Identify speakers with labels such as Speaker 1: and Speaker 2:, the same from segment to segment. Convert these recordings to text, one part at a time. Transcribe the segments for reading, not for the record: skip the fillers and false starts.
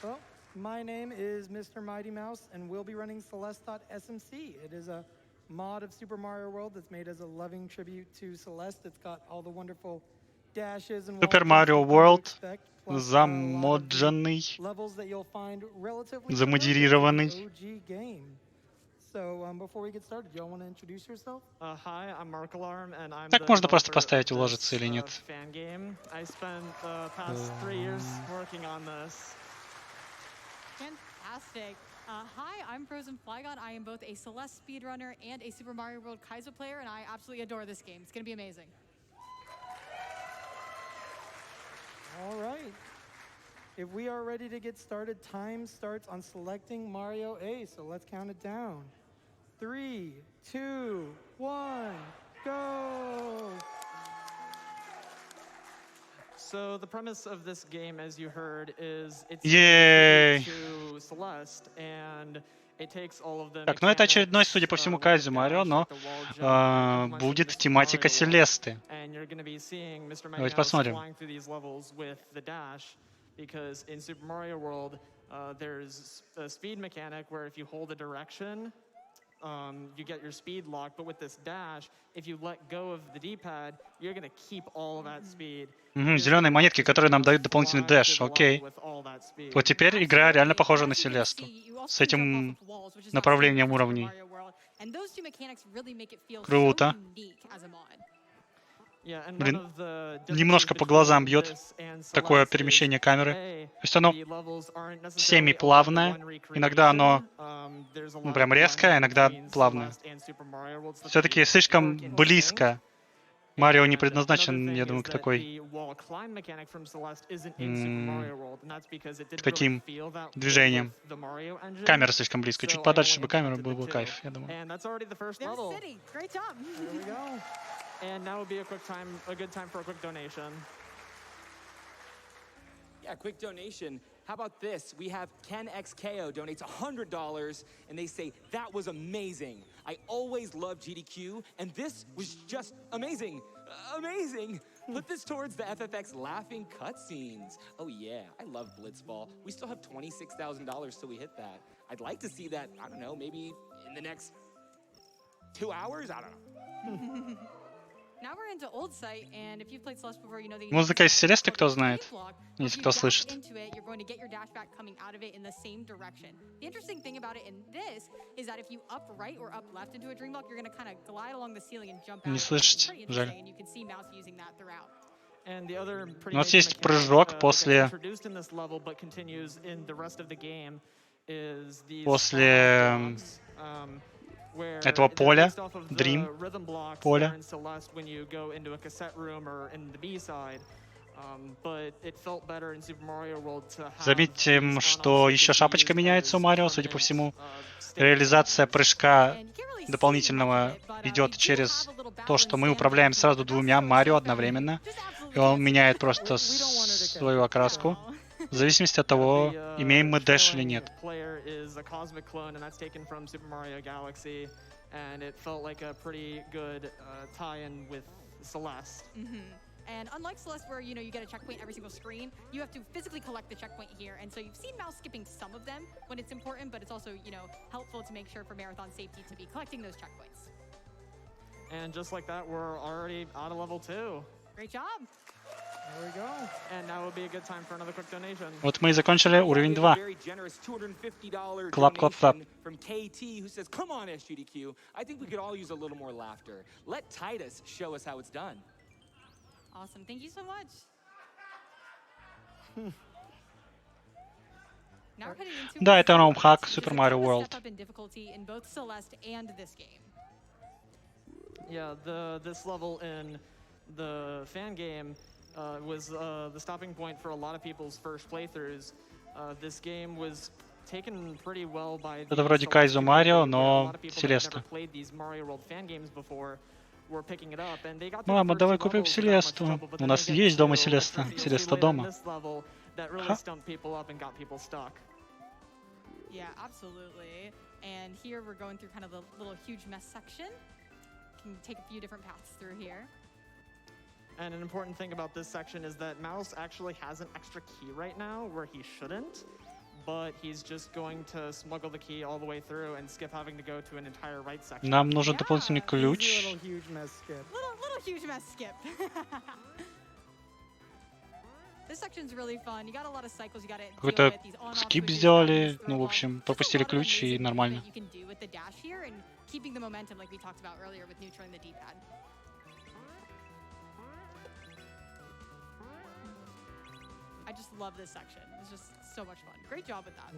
Speaker 1: Well, my name is Mr. Mighty Mouse, and we'll be running Celeste.SMC. It is a mod of Super Mario World that's made as a loving tribute to Celeste. It's got all the wonderful dashes and wall
Speaker 2: Super
Speaker 1: jumps
Speaker 2: Mario
Speaker 1: you've come to
Speaker 2: World
Speaker 1: expect, plus a lot of the
Speaker 2: замодженный,
Speaker 1: levels that you'll find relatively familiar to
Speaker 2: замодерированный.
Speaker 1: the OG game. So, before we get started, y'all want to introduce yourself?
Speaker 3: Hi, I'm Mark Alarm, and I'm
Speaker 2: Так
Speaker 3: the
Speaker 2: можно просто
Speaker 3: developer
Speaker 2: поставить,
Speaker 3: of
Speaker 2: уложится
Speaker 3: this
Speaker 2: или нет.
Speaker 3: fan game. I spent the past 3 years working on this.
Speaker 4: Fantastic. Hi, I'm Frozen Flygon. I am both a Celeste speedrunner and a Super Mario World Kaizo player, and I absolutely adore this game. It's going to be amazing.
Speaker 1: All right. If we are ready to get started, time starts on selecting Mario A. So let's count it down. 3, 2, 1, go!
Speaker 3: So the premise of this game, as you heard, is it's
Speaker 2: Yay!
Speaker 3: to Celeste, and it takes all of the
Speaker 2: Так, ну это очередной,
Speaker 3: mechanics,
Speaker 2: судя по всему,
Speaker 3: like the
Speaker 2: Кайзу Марио,
Speaker 3: dash,
Speaker 2: но
Speaker 3: like the wall jump, and
Speaker 2: будет
Speaker 3: implemented in the Super
Speaker 2: тематика
Speaker 3: Mario World.
Speaker 2: Селесты.
Speaker 3: And you're going to be seeing Mr. Mighty
Speaker 2: Давайте
Speaker 3: Mouse
Speaker 2: посмотрим.
Speaker 3: flying through these levels with the dash, because in Super Mario World, there's a speed mechanic where if you hold a direction, you get your speed lock, but with this dash, if you let go of the D-pad, you're going to keep all of that speed.
Speaker 2: Зеленые монетки, которые нам дают дополнительный дэш, окей. Вот теперь игра реально похожа на Селесту. С этим направлением уровней. Круто. Блин, немножко по глазам бьет такое перемещение камеры. То есть оно семиплавное, иногда оно прям резкое, иногда плавное. Все-таки слишком близко. Марио не предназначен, я думаю, к такой... к таким движениям. Камера слишком близко. Чуть подальше, чтобы камера был бы кайф, я думаю.
Speaker 3: And now would be a good time for a quick donation.
Speaker 5: Yeah, quick donation. How about this? We have KenXKO donates $100, and they say, that was amazing. I always loved GDQ, and this was just amazing. Amazing! Put this towards the FFX laughing cutscenes. Oh yeah, I love Blitz Ball. We still have $26,000 till we hit that. I'd like to see that, I don't know, maybe in the next 2 hours? I don't know.
Speaker 4: Now we're into old site, and if you've played Celeste before, you know that
Speaker 2: Музыка из Селесты кто знает? Если кто слышит.
Speaker 4: You're going to get your dash back coming out of it in the same direction. The interesting thing about it in this is that if you up right or up left into a dream block, you're going to kind of glide along the ceiling and jump out.
Speaker 2: Не слышите, жаль.
Speaker 4: And you can see Mouse using that throughout.
Speaker 2: У нас есть прыжок после этого поля, Dream поля. Заметим, что еще шапочка меняется у Марио, судя по всему. Реализация прыжка дополнительного идет через то, что мы управляем сразу двумя Марио одновременно. И он меняет просто свою окраску. В зависимости от того, имеем мы дэш или нет.
Speaker 4: And unlike Celeste, where you get a checkpoint every single screen, you have to physically collect the checkpoint here. And so you've seen Mouse skipping some of them when it's important, but it's also helpful to make sure for marathon safety to be collecting those checkpoints.
Speaker 3: And just like that, we're already out of level 2.
Speaker 4: Great job.
Speaker 3: There we go. And now would be a good time for another quick donation.
Speaker 2: Вот мы и закончили уровень 2. Клап, клап, клап.
Speaker 5: From KT, who says, "Come on, SGDQ. I think we could all use a little more laughter. Let Titus show us how it's done."
Speaker 4: Awesome. Thank you so much.
Speaker 2: Да, это ромхак Super Mario World.
Speaker 3: Yeah, this level in the fan game was the stopping point for a lot of people's first playthroughs. This game was taken pretty well by
Speaker 2: Это вроде Кайзу Марио, но Селеста. Мама, давай купим Селесту. У нас есть дома Селеста. Селеста дома.
Speaker 4: Yeah, absolutely. And here we're going through kind of the little huge mess section. Can take a few different paths through here.
Speaker 3: And an important thing about this section is that Mouse actually has an extra key right now where he shouldn't. but he's just going to smuggle the key all the way through and skip having to go to an entire right section.
Speaker 2: Нам нужен дополнительный
Speaker 1: Easy
Speaker 2: ключ.
Speaker 1: little huge mess skip.
Speaker 4: Little huge mess skip. This section's really fun. You got a lot of cycles you got to deal
Speaker 2: Какой-то
Speaker 4: with. These on-off
Speaker 2: скип
Speaker 4: switches,
Speaker 2: сделали,
Speaker 4: throw
Speaker 2: ну, в
Speaker 4: off.
Speaker 2: общем,
Speaker 4: Just a
Speaker 2: пропустили
Speaker 4: lot of
Speaker 2: ключ и
Speaker 4: amazing
Speaker 2: нормально.
Speaker 4: things that you can do with the dash here and keeping the momentum like we talked about earlier with neutraling the D-pad. I just love this section. It's just so much fun. Great job with that.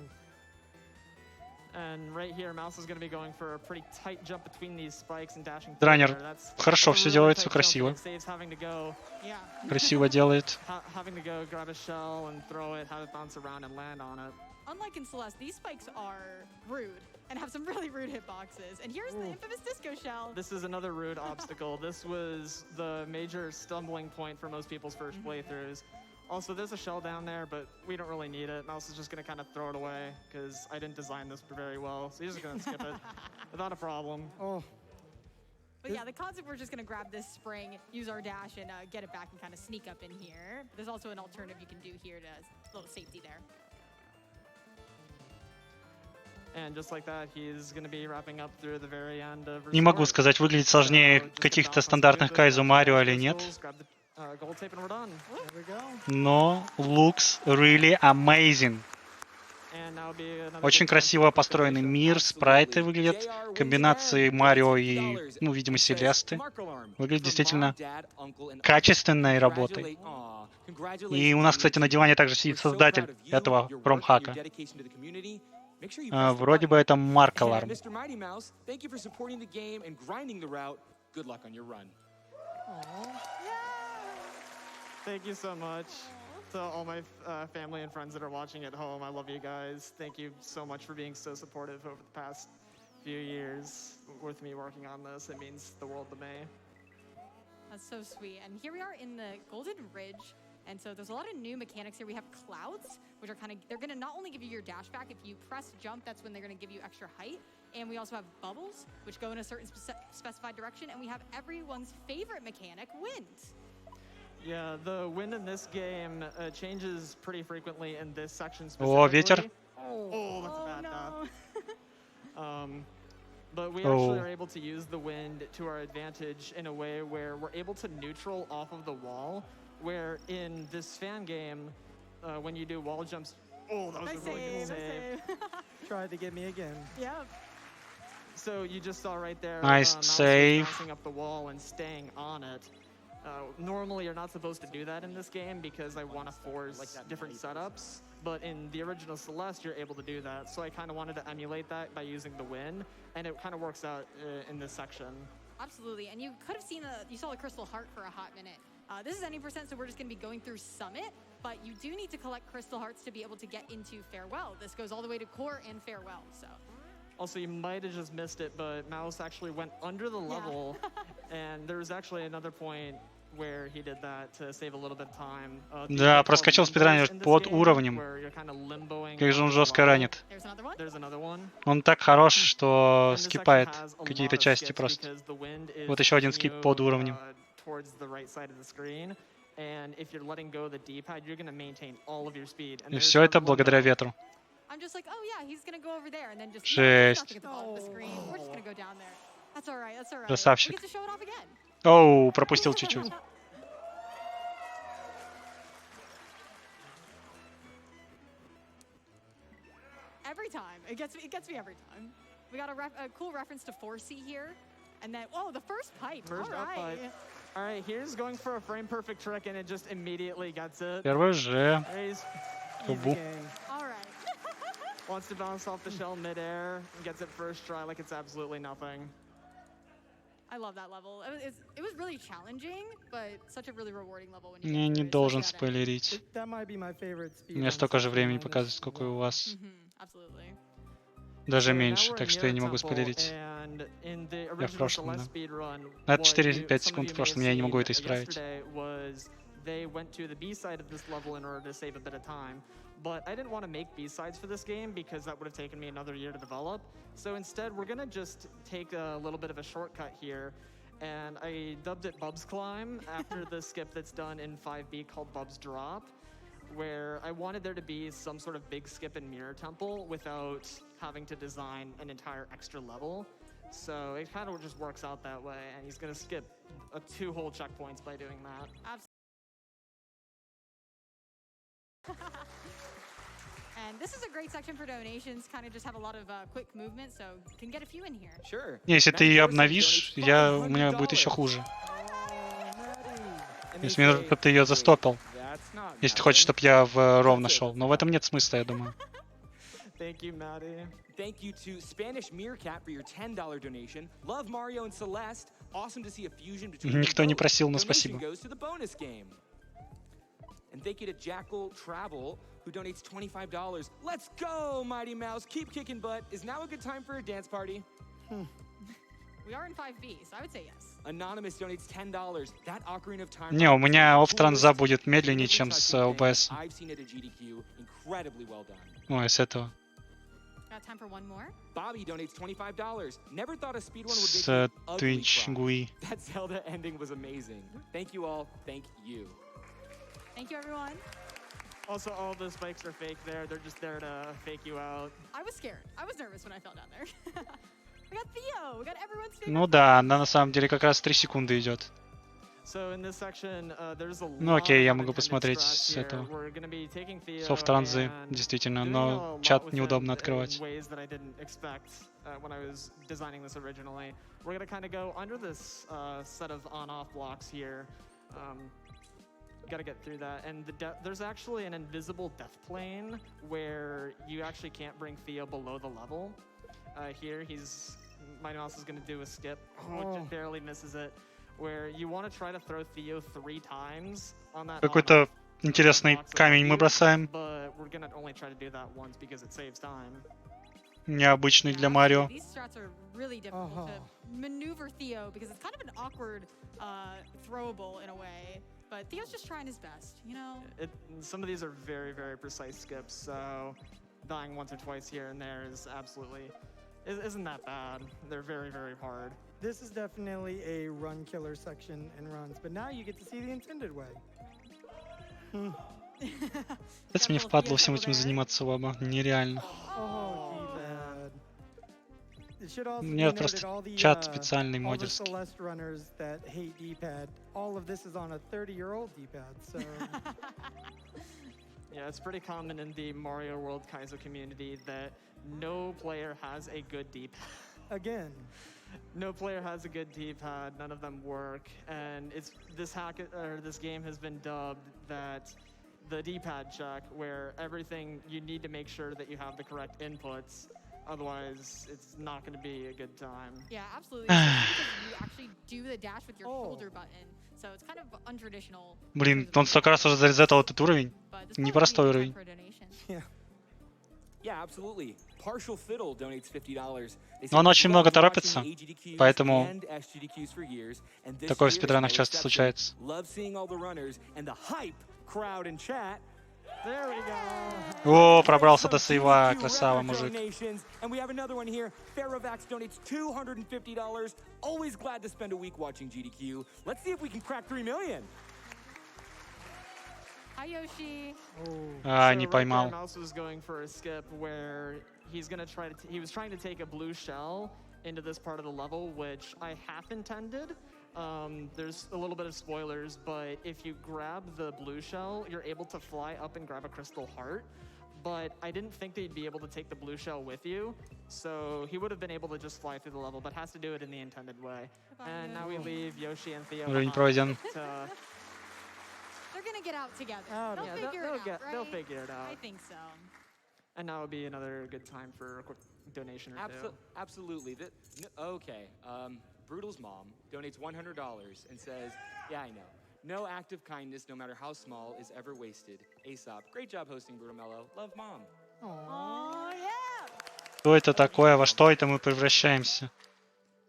Speaker 3: And right here, Mouse is going to be going for a pretty tight jump between these spikes and dashing through
Speaker 2: Дранер
Speaker 3: there. That's
Speaker 2: хорошо
Speaker 3: a
Speaker 2: все
Speaker 3: really
Speaker 2: делает,
Speaker 3: tight
Speaker 2: все
Speaker 3: jump,
Speaker 2: красиво.
Speaker 3: and it saves having to go,
Speaker 4: Yeah.
Speaker 2: Красиво делает.
Speaker 3: having to go grab a shell and throw it, have it bounce around and land on it.
Speaker 4: Unlike in Celeste, these spikes are rude and have some really rude hitboxes. And here's the infamous disco shell.
Speaker 3: This is another rude obstacle. This was the major stumbling point for most people's first playthroughs. Also, there's a shell down there, but we don't really need it. Mouse is just going to kind of throw it away because I didn't design this very well. So he's just going to skip it without a problem.
Speaker 1: Oh,
Speaker 4: But yeah, the concept, we're just going to grab this spring, use our dash, and get it back and kind of sneak up in here. There's also an alternative you can do here to a little safety there.
Speaker 3: And just like that, he's going to be wrapping up through the very end of
Speaker 2: Не могу
Speaker 3: Resort.
Speaker 2: сказать, выглядит сложнее
Speaker 3: So, just
Speaker 2: каких-то
Speaker 3: bounce on
Speaker 2: стандартных
Speaker 3: smoothly,
Speaker 2: Кайзу
Speaker 3: grab
Speaker 2: Марио
Speaker 3: the
Speaker 2: или нет.
Speaker 3: crystals, grab the, gold tape, and we're done.
Speaker 1: there we go.
Speaker 2: Но looks really amazing.
Speaker 3: And now be another
Speaker 2: Очень
Speaker 3: good chance
Speaker 2: красиво
Speaker 3: for
Speaker 2: построенный
Speaker 3: participation.
Speaker 2: мир, спрайты выглядят,
Speaker 5: JR wins
Speaker 2: комбинации
Speaker 5: again.
Speaker 2: Марио и,
Speaker 5: $50.
Speaker 2: ну, видимо,
Speaker 5: It says,
Speaker 2: Селесты.
Speaker 5: "Mark alarm
Speaker 2: Выглядит
Speaker 5: from
Speaker 2: действительно
Speaker 5: mom, dad, uncle, and
Speaker 2: качественной
Speaker 5: others.
Speaker 2: работой.
Speaker 5: Aw,
Speaker 2: И
Speaker 5: congratulations,
Speaker 2: у нас, кстати, на диване также
Speaker 5: We're
Speaker 2: сидит
Speaker 5: so
Speaker 2: создатель
Speaker 5: proud of you,
Speaker 2: этого
Speaker 5: your work, and
Speaker 2: промхака.
Speaker 5: your dedication to the community. Make sure you press the
Speaker 2: Вроде бы
Speaker 5: button.
Speaker 2: это Марк
Speaker 5: And
Speaker 2: Аларм.
Speaker 5: Mr. Mighty Mouse, thank you for supporting the game and grinding the route. Good luck on your run.
Speaker 3: Thank you so much to all my family and friends that are watching at home. I love you guys. Thank you so much for being so supportive over the past few years with me working on this. It means the world to me.
Speaker 4: That's so sweet. And here we are in the Golden Ridge. And so there's a lot of new mechanics here. We have clouds, which are they're going to not only give you your dash back, if you press jump, that's when they're going to give you extra height. And we also have bubbles, which go in a certain specified direction. And we have everyone's favorite mechanic, wind.
Speaker 3: Yeah, the wind in this game changes pretty frequently in this section
Speaker 2: О,
Speaker 3: specifically.
Speaker 2: ветер.
Speaker 3: Oh, that's a bad
Speaker 4: no.
Speaker 3: But we
Speaker 2: Oh.
Speaker 3: actually are able to use the wind to our advantage in a way where we're able to neutral off of the wall, where in this fan game, when you do wall jumps, oh, that was
Speaker 4: Nice
Speaker 3: a really good
Speaker 4: save,
Speaker 3: save.
Speaker 4: nice save.
Speaker 1: Tried to get me again.
Speaker 4: Yeah.
Speaker 3: So you just saw right there,
Speaker 2: Nice
Speaker 3: Mouse was
Speaker 2: save.
Speaker 3: bouncing up the wall and staying on it. Normally, you're not supposed to do that in this game because I want to force different setups. But in the original Celeste, you're able to do that. So I kind of wanted to emulate that by using the wind, and it kind of works out in this section.
Speaker 4: Absolutely. And you could have seen you saw a crystal heart for a hot minute. This is any percent, so we're just going to be going through Summit, but you do need to collect crystal hearts to be able to get into Farewell. This goes all the way to Core and Farewell, so.
Speaker 3: Also, you might have just missed it, but Mouse actually went under the level, and there was actually another point where he did that to save a little bit of time.
Speaker 2: Да, проскочил спидранер под уровнем. Как же он жестко ранит.
Speaker 4: There's another one.
Speaker 3: There's another one.
Speaker 2: Он так хорош, что
Speaker 3: And this section
Speaker 2: скипает
Speaker 3: has a
Speaker 2: какие-то
Speaker 3: lot of
Speaker 2: части
Speaker 3: skips
Speaker 2: просто.
Speaker 3: because the wind is
Speaker 2: Вот еще один
Speaker 3: pushing
Speaker 2: скип
Speaker 3: you,
Speaker 2: под уровнем.
Speaker 3: Towards the right side of the screen. And if you're letting go of the D-pad, you're going to maintain all of your speed. And
Speaker 2: И
Speaker 3: there's
Speaker 2: все это
Speaker 3: another one
Speaker 2: благодаря
Speaker 3: down.
Speaker 2: ветру.
Speaker 4: I'm just like, oh yeah, he's going to go over there, and then just
Speaker 2: Жесть.
Speaker 4: nothing at the bottom of the screen. We're just going to go down there. That's all right, that's all right.
Speaker 2: Красавчик.
Speaker 4: We get to show it off again.
Speaker 2: Оу, пропустил чуть-чуть.
Speaker 4: Every time. It gets me every time. We got a cool reference to 4C here. And then, oh, the first pipe.
Speaker 3: First
Speaker 4: all
Speaker 3: up
Speaker 4: right.
Speaker 3: pipe. All right, here's going for a frame perfect trick, and it just immediately gets it.
Speaker 2: Первый же.
Speaker 3: He's
Speaker 1: Easy
Speaker 2: Бу.
Speaker 1: game.
Speaker 4: All right.
Speaker 3: wants to bounce off the shell midair and gets it first try like it's absolutely nothing.
Speaker 4: I love that level. It was really challenging, but such a really rewarding level when you
Speaker 2: Я
Speaker 4: get
Speaker 2: не
Speaker 4: through it,
Speaker 2: должен
Speaker 4: especially at end.
Speaker 2: спойлерить.
Speaker 1: That might be my favorite speed.
Speaker 2: Мне
Speaker 1: on
Speaker 2: столько же
Speaker 1: section
Speaker 2: времени
Speaker 1: minus
Speaker 2: показывать, сколько и у
Speaker 1: one.
Speaker 2: вас.
Speaker 4: Absolutely.
Speaker 2: Даже
Speaker 3: So now
Speaker 2: меньше,
Speaker 3: we're
Speaker 2: так
Speaker 3: in
Speaker 2: что я не
Speaker 3: Mirror
Speaker 2: могу
Speaker 3: Temple,
Speaker 2: спойлерить.
Speaker 3: and in the
Speaker 2: Я в
Speaker 3: original
Speaker 2: прошлом,
Speaker 3: Celeste
Speaker 2: да.
Speaker 3: speedrun,
Speaker 2: На
Speaker 3: what
Speaker 2: 4-5
Speaker 3: some of
Speaker 2: секунд
Speaker 3: you
Speaker 2: в
Speaker 3: may
Speaker 2: прошлом
Speaker 3: have
Speaker 2: я не
Speaker 3: seen
Speaker 2: могу это исправить.
Speaker 3: yesterday was they went to the B-side of this level in order to save a bit of time. But I didn't want to make B-sides for this game because that would have taken me another year to develop. So instead, we're going to just take a little bit of a shortcut here. And I dubbed it Bubs Climb after the skip that's done in 5B called Bubs Drop. where I wanted there to be some sort of big skip and mirror temple without having to design an entire extra level. So it kind of just works out that way, and he's going to skip 2 whole checkpoints by doing that.
Speaker 4: And this is a great section for donations. Kind of just have a lot of quick movement, so you can get a few in here.
Speaker 5: Sure.
Speaker 2: Если ты ее обновишь, у меня будет еще хуже. Если мне нужно, чтобы ты ее застопил. Если ты хочешь, чтобы я в ровно шел. Но в этом нет смысла, я думаю.
Speaker 3: Thank you, Maddie.
Speaker 5: Thank you to Spanish Meerkat for your $10 donation. Love Mario and Celeste. Awesome to see a fusion between them
Speaker 2: Никто не
Speaker 5: both.
Speaker 2: просил, но
Speaker 5: Donation
Speaker 2: спасибо.
Speaker 5: goes to the bonus game. And thank you to Jackal Travel, who donates $25. Let's go, Mighty Mouse. Keep kicking butt. Is now a good time for a dance party?
Speaker 4: We are in 5B, so I would say yes.
Speaker 5: Anonymous donates $10. That Ocarina of Time.
Speaker 2: Не, у меня офф-транза будет медленнее, чем с OBS.
Speaker 5: I've seen it at GDQ. Incredibly well done.
Speaker 2: Ой, с этого.
Speaker 4: Got time for one more?
Speaker 5: Bobby donates $25. Never thought a speedrun would
Speaker 2: С
Speaker 5: make me ugly
Speaker 2: Twitch
Speaker 5: cry.
Speaker 2: GUI.
Speaker 5: That Zelda ending was amazing. Thank you all. Thank you.
Speaker 4: Thank you, everyone.
Speaker 3: Also, all the spikes are fake there. They're just there to fake you out.
Speaker 4: I was scared. I was nervous when I fell down there. We got Theo. We got everyone's favorite.
Speaker 2: Ну да, она на самом деле как раз 3 секунды идет.
Speaker 3: So in this section, there's a
Speaker 2: Ну
Speaker 3: lot
Speaker 2: окей, я
Speaker 3: of
Speaker 2: могу
Speaker 3: unintended
Speaker 2: посмотреть
Speaker 3: strats
Speaker 2: с
Speaker 3: here.
Speaker 2: этого.
Speaker 3: We're gonna be taking Theo
Speaker 2: Софт-транзы,
Speaker 3: and
Speaker 2: действительно,
Speaker 3: doing a
Speaker 2: но
Speaker 3: lot
Speaker 2: чат
Speaker 3: with
Speaker 2: неудобно
Speaker 3: it
Speaker 2: открывать.
Speaker 3: in ways that I didn't expect when I was designing this originally. We're gonna kind of go under this set of on-off blocks here. Gotta get through that, and there's actually an invisible death plane where you actually can't bring Theo below the level. Here, Mighty Mouse is gonna do a skip. Oh, just barely misses it. Where you want to try to throw Theo 3 times on that.
Speaker 2: Какой-то интересный камень мы бросаем.
Speaker 3: But we're gonna only try to do that once because it saves time.
Speaker 2: Необычный для Марио.
Speaker 4: These strats are really difficult to maneuver Theo because it's kind of an awkward throwable in a way. But Theo's just trying his best, you know?
Speaker 3: Some of these are very, very precise skips, so dying once or twice here and there isn't that bad. They're very, very hard.
Speaker 1: This is definitely a run killer section in runs, but now you get to see the intended way.
Speaker 2: Это мне впадло всем этим заниматься оба. Нереально. Нет, просто чат специальный модерский.
Speaker 1: Celeste runners that hate D-pad. All of this is on a 30-year-old D-pad, so.
Speaker 3: Yeah, it's pretty common in the Mario World Kaizo community that no player has a good D-pad.
Speaker 1: Again.
Speaker 3: No player has a good D-pad. None of them work, and this game has been dubbed that the D-pad check, where you need to make sure that you have the correct inputs. Otherwise, it's not going to be a good time.
Speaker 4: Yeah, absolutely. Because you actually do the dash with your shoulder button, so it's kind of untraditional.
Speaker 2: Блин, он столько раз уже зарезетал этот уровень. Непростой уровень.
Speaker 5: Yeah, absolutely. Partial Fiddle donates $50.
Speaker 2: Но он очень много торопится, поэтому такое в спидранах часто случается.
Speaker 5: Love seeing all the runners and the hype crowd in chat.
Speaker 3: There we go.
Speaker 2: О, пробрался до сейва, красава, мужик.
Speaker 5: And we have another one here. Ferrovax donates $250. Always glad to spend a week watching GDQ. Let's see if we can crack 3 million.
Speaker 4: Hi, Yoshi.
Speaker 2: А, не поймал.
Speaker 3: Mouse was going for a skip where he was trying to take a blue shell into this part of the level, which I half intended. There's a little bit of spoilers, but if you grab the blue shell, you're able to fly up and grab a crystal heart. But I didn't think that you'd be able to take the blue shell with you, so he would have been able to just fly through the level, but has to do it in the intended way. And now we leave Yoshi and Theo
Speaker 2: Уровень пройден.
Speaker 4: They're gonna get out together.
Speaker 3: They'll figure it out.
Speaker 4: I think so.
Speaker 3: And now would be another good time for a quick donation or two.
Speaker 5: Absolutely. Okay. Brutal's mom donates $100 and says, yeah, I know. No act of kindness, no matter how small, is ever wasted. Aesop, great job hosting Brutal Mellow. Love, Mom.
Speaker 4: Oh, yeah.
Speaker 2: Что это такое? Во что это мы превращаемся?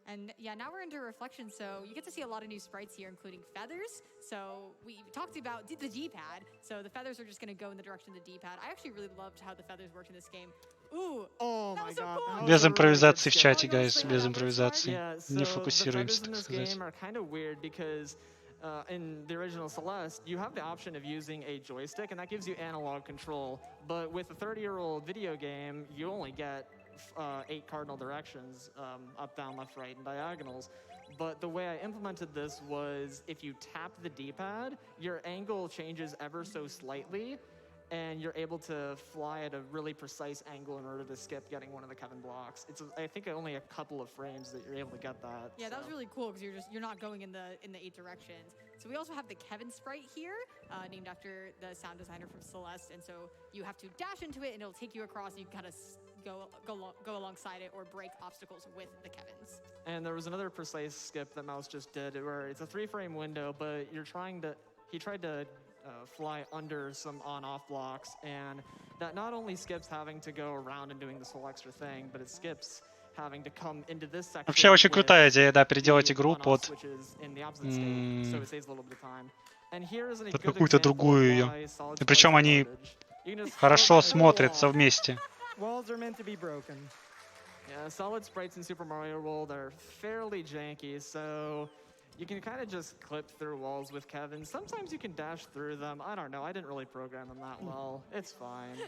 Speaker 4: And yeah, now we're into reflection, so you get to see a lot of new sprites here, including feathers. So we talked about the D-pad, so the feathers are just going to go in the direction of the D-pad. I actually really loved how the feathers worked in this game. Ooh,
Speaker 3: oh
Speaker 4: that
Speaker 3: my
Speaker 4: was so
Speaker 3: god.
Speaker 4: cool.
Speaker 2: Без импровизации в чате, guys, без импровизации. Не
Speaker 3: So
Speaker 2: фокусируемся,
Speaker 3: the
Speaker 2: так
Speaker 3: feathers in this
Speaker 2: сказать.
Speaker 3: game are kind of weird because in the original Celeste, you have the option of using a joystick, and that gives you analog control. But with a 30-year-old video game, you only get 8 cardinal directions, up, down, left, right, and diagonals. But the way I implemented this was if you tap the D-pad, your angle changes ever so slightly, and you're able to fly at a really precise angle in order to skip getting one of the Kevin blocks. I think only a couple of frames that you're able to get that.
Speaker 4: Yeah, that was really cool because you're not going in the 8 directions. So we also have the Kevin sprite here, named after the sound designer from Celeste, and so you have to dash into it, and it'll take you across, and you kind of go alongside it or break obstacles with the Kevins.
Speaker 3: And there was another precise skip that Mouse just did, where it's a 3-frame window, but he tried to fly under some on-off blocks, and that not only skips having to go around and doing this whole extra thing, but it skips having to come into this section.
Speaker 2: Вообще очень крутая идея, да, переделать игру под какую-то другую ее. И причем они хорошо смотрятся вместе.
Speaker 1: Walls are meant to be broken.
Speaker 3: Yeah, solid sprites in Super Mario World are fairly janky, so you can kind of just clip through walls with Kevin. Sometimes you can dash through them. I don't know. I didn't really program them that well. It's fine.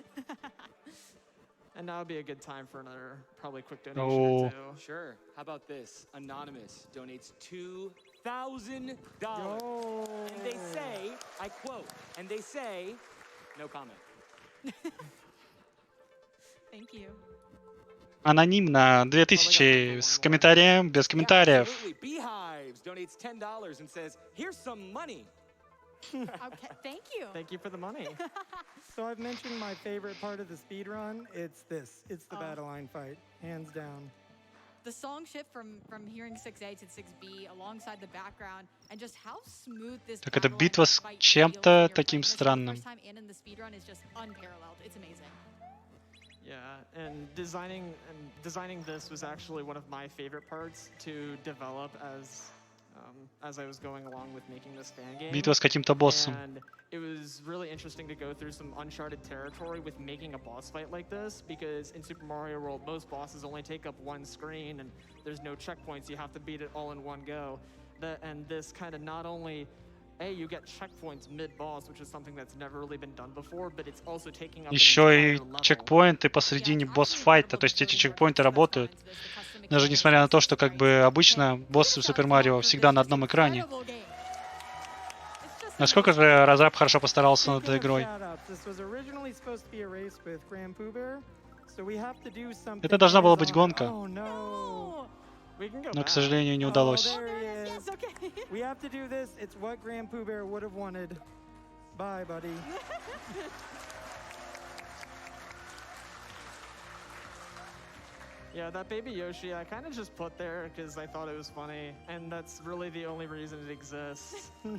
Speaker 3: And now would be a good time for another probably quick donation or two.
Speaker 5: Sure. How about this? Anonymous donates $2,000.
Speaker 1: Oh.
Speaker 5: And they say, I quote, and they say, no comment.
Speaker 4: Thank you.
Speaker 2: Анонимно, 2000, с комментарием, без комментариев.
Speaker 5: Beehives donates $10 and says, here's some money.
Speaker 4: Okay, thank you.
Speaker 3: Thank you for the money.
Speaker 1: So I've mentioned my favorite part of the speed run. It's this. It's the Battleline fight, hands down.
Speaker 4: The song shift from hearing 6A to 6B alongside the background and just how smooth this
Speaker 2: Так это
Speaker 4: Battleline
Speaker 2: битва с
Speaker 4: fight
Speaker 2: чем-то
Speaker 4: feels when you're
Speaker 2: таким
Speaker 4: playing this for the
Speaker 2: странным.
Speaker 4: first time and in the speedrun is just unparalleled. It's amazing.
Speaker 3: Yeah, and designing this was actually one of my favorite parts to develop as I was going along with making this fan game.
Speaker 2: Битва с каким-то боссом.
Speaker 3: And it was really interesting to go through some uncharted territory with making a boss fight like this, because in Super Mario World, most bosses only take up one screen and there's no checkpoints. You have to beat it all in one go. And this kind of not only, you get checkpoints mid-boss, which is something that's never really been done before, but it's also taking up an
Speaker 2: Еще и
Speaker 3: entire level.
Speaker 2: чекпоинты посредине босс-файта, то есть эти чекпоинты работают. Даже несмотря на то, что как бы обычно боссы в Супер Марио всегда на одном экране. Насколько же разраб хорошо постарался над игрой. Это должна была быть гонка, но, к сожалению, не удалось.
Speaker 3: Yeah, that baby Yoshi, I kind of just put there because I thought it was funny, and that's really the only reason it exists. I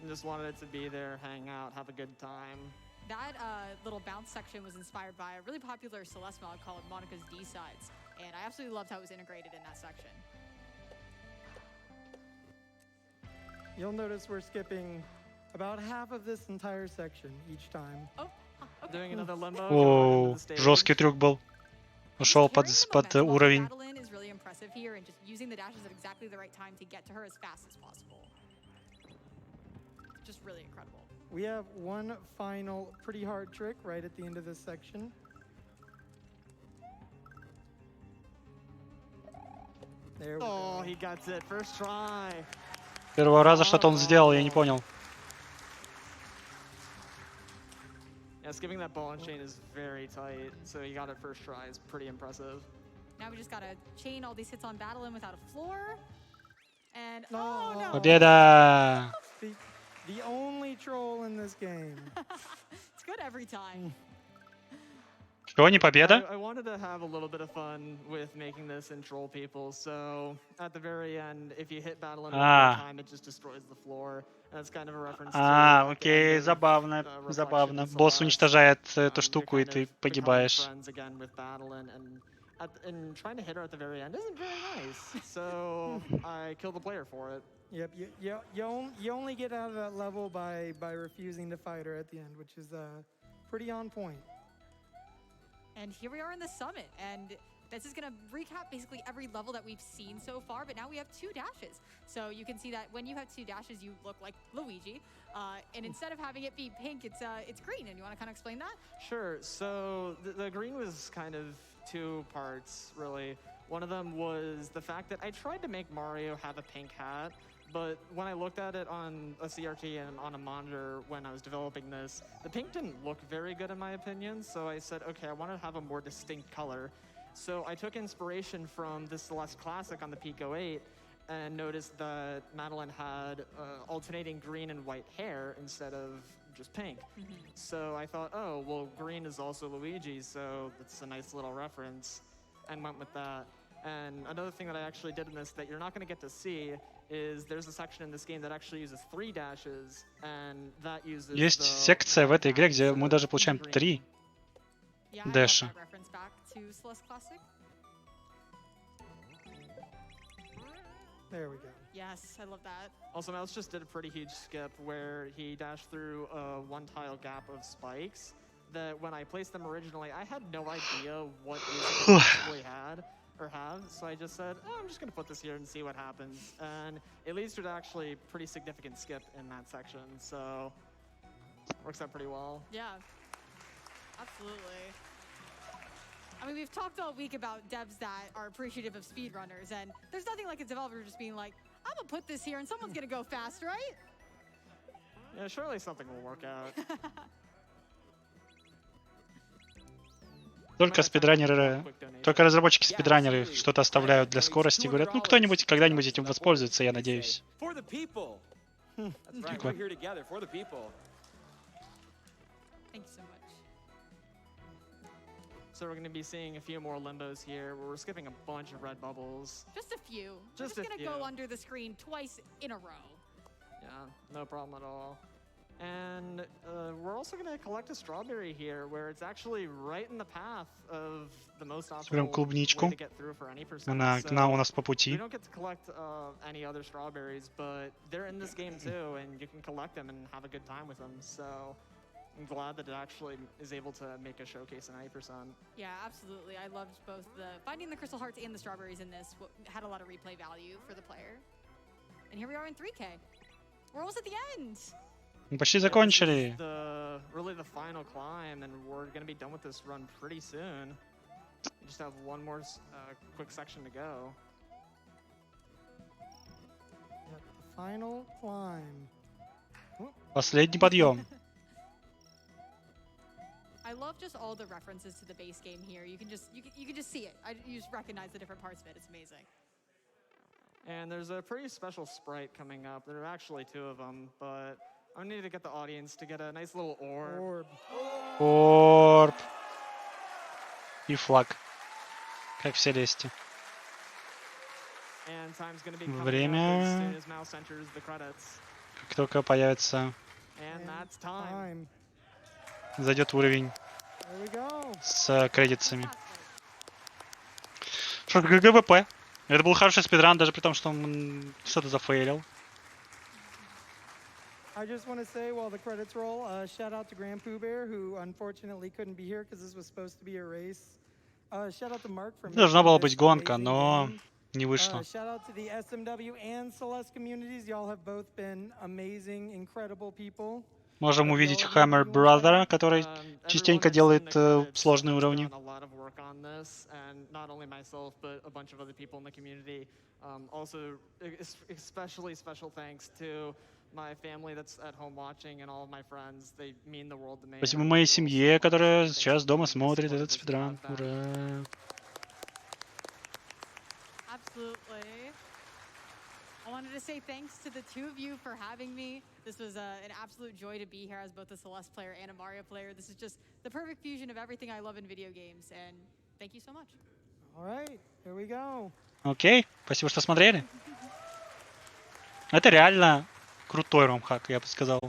Speaker 3: just wanted it to be there, hang out, have a good time.
Speaker 4: That little bounce section was inspired by a really popular Celeste mod called Monica's D-Sides, and I absolutely loved how it was integrated in that section.
Speaker 1: You'll notice we're skipping about half of this entire section each time.
Speaker 4: Oh, okay.
Speaker 3: Doing another limbo.
Speaker 2: О, жесткий трюк был. Ушел под уровень.
Speaker 4: Battleline is really impressive here, and just using the dashes at exactly the right time to get to her as fast as possible. Just really incredible.
Speaker 1: We have one final pretty hard trick right at the end of this section. There we
Speaker 3: Oh,
Speaker 1: go.
Speaker 3: he got it first try.
Speaker 2: Первого раза что-то он сделал, я не понял.
Speaker 3: Yeah, skipping that ball and chain is very tight, so he got it first try. It's pretty impressive.
Speaker 4: Now we just gotta chain all these hits on Battleline without a floor. And
Speaker 1: No.
Speaker 4: oh no!
Speaker 2: Победа!
Speaker 1: The only troll in this game.
Speaker 4: It's good every time.
Speaker 2: Что, не победа?
Speaker 3: I wanted to have a little bit of fun with making this and troll people, so at the very end, if you hit Battleline one time, it just destroys the floor. That's kind of a reference to
Speaker 2: Окей, забавно, забавно. Босс уничтожает эту штуку, и ты погибаешь.
Speaker 3: And trying to hit her at the very end isn't very nice, so I killed the player for it.
Speaker 1: Yep, you only get out of that level by refusing to fight her at the end, which is pretty on point.
Speaker 4: And here we are in the summit, and This is going to recap basically every level that we've seen so far, but now we have 2 dashes. So you can see that when you have 2 dashes, you look like Luigi. And instead of having it be pink, it's green. And you want to kind of explain that?
Speaker 3: Sure. So the green was kind of 2 parts, really. One of them was the fact that I tried to make Mario have a pink hat, but when I looked at it on a CRT and on a monitor when I was developing this, the pink didn't look very good in my opinion. So I said, okay, I want to have a more distinct color. So I took inspiration from the Celeste Classic on the Pico 8 and noticed that Madeline had alternating green and white hair instead of just pink. So I thought, oh, well, green is also Luigi, so that's a nice little reference, and went with that. And another thing that I actually did in this that you're not going to get to see is there's a section in this game that actually uses 3 dashes, and that uses
Speaker 2: Есть секция в этой игре, где мы даже получаем 3 дэша.
Speaker 1: There we go.
Speaker 4: Yes, I love that.
Speaker 3: Also, Mouse just did a pretty huge skip where he dashed through a 1-tile gap of spikes that when I placed them originally, I had no idea what music it actually had or have. So I just said, oh, I'm just going to put this here and see what happens. And it leads to actually pretty significant skip in that section. So works out pretty well.
Speaker 4: Yeah, absolutely. I mean, we've talked all week about devs that are appreciative of speedrunners, and there's nothing like a developer just being like, I'm gonna put this here and someone's gonna go fast, right?
Speaker 3: Yeah, surely something will work out.
Speaker 2: Только разработчики спидранеры что-то оставляют для скорости и говорят, ну кто-нибудь когда-нибудь этим воспользуется, я надеюсь.
Speaker 5: We're here together for the people.
Speaker 4: Thank you so much.
Speaker 3: So we're going to be seeing a few more limbos here where we're skipping a bunch of red bubbles.
Speaker 4: Just a few.
Speaker 3: Just
Speaker 4: we're just gonna
Speaker 3: a
Speaker 4: go
Speaker 3: few.
Speaker 4: under the screen twice in a row.
Speaker 3: Yeah, no problem at all. And we're also going to collect a strawberry here where it's actually right in the path of the most
Speaker 2: Берем
Speaker 3: optimal
Speaker 2: клубничку.
Speaker 3: way to get through for any percent.
Speaker 2: Она у нас по
Speaker 3: We
Speaker 2: пути.
Speaker 3: don't get to collect any other strawberries, but they're in this game too, and you can collect them and have a good time with them. So I'm glad that it actually is able to make a showcase in 90%.
Speaker 4: Yeah, absolutely. I loved both finding the crystal hearts and the strawberries in this. Had a lot of replay value for the player. And here we are in 3K. We're almost at the end.
Speaker 2: Мы почти закончили.
Speaker 3: Really the final climb, and we're going to be done with this run pretty soon. We just have one more quick section to go.
Speaker 1: Yep, the final climb.
Speaker 2: Последний подъем.
Speaker 4: I love just all the references to the base game here. You can just see it. You just recognize the different parts of it. It's amazing.
Speaker 3: And there's a pretty special sprite coming up. There are actually 2 of them, but I need to get the audience to get a nice little orb.
Speaker 2: Орб. И флаг. Как в Celeste.
Speaker 3: And time's going to be coming up
Speaker 2: Время.
Speaker 3: as soon as Mouse enters the credits.
Speaker 2: Как только появится,
Speaker 3: And that's time.
Speaker 2: зайдет уровень
Speaker 1: There we go.
Speaker 2: с кредитами. Что, ГГВП. Это был хороший спидран, даже при том, что он что-то зафейлил.
Speaker 1: I just want to say, while the credits roll, shout out to Grand Pooh Bear, who unfortunately couldn't be here because this was supposed to be a race. Shout out to Mark from.
Speaker 2: Должна была быть гонка, но не вышло.
Speaker 1: Shout out to the SMW and Celeste communities. Y'all have both been amazing, incredible people.
Speaker 2: Можем увидеть Hammer Brother, который частенько делает сложные уровни.
Speaker 3: Also, especially special thanks to my family that's at home watching and all of my friends. They mean the world to me.
Speaker 2: Спасибо моей семье, которая сейчас дома смотрит этот спидран. Ура!
Speaker 4: Absolutely. I wanted to say thanks to the 2 of you for having me. This was an absolute joy to be here as both a Celeste player and a Mario player. This is just the perfect fusion of everything I love in video games, and thank you so much.
Speaker 1: All right, here we go.
Speaker 2: Окей, спасибо, что смотрели. Это реально крутой ромхак, я бы сказал.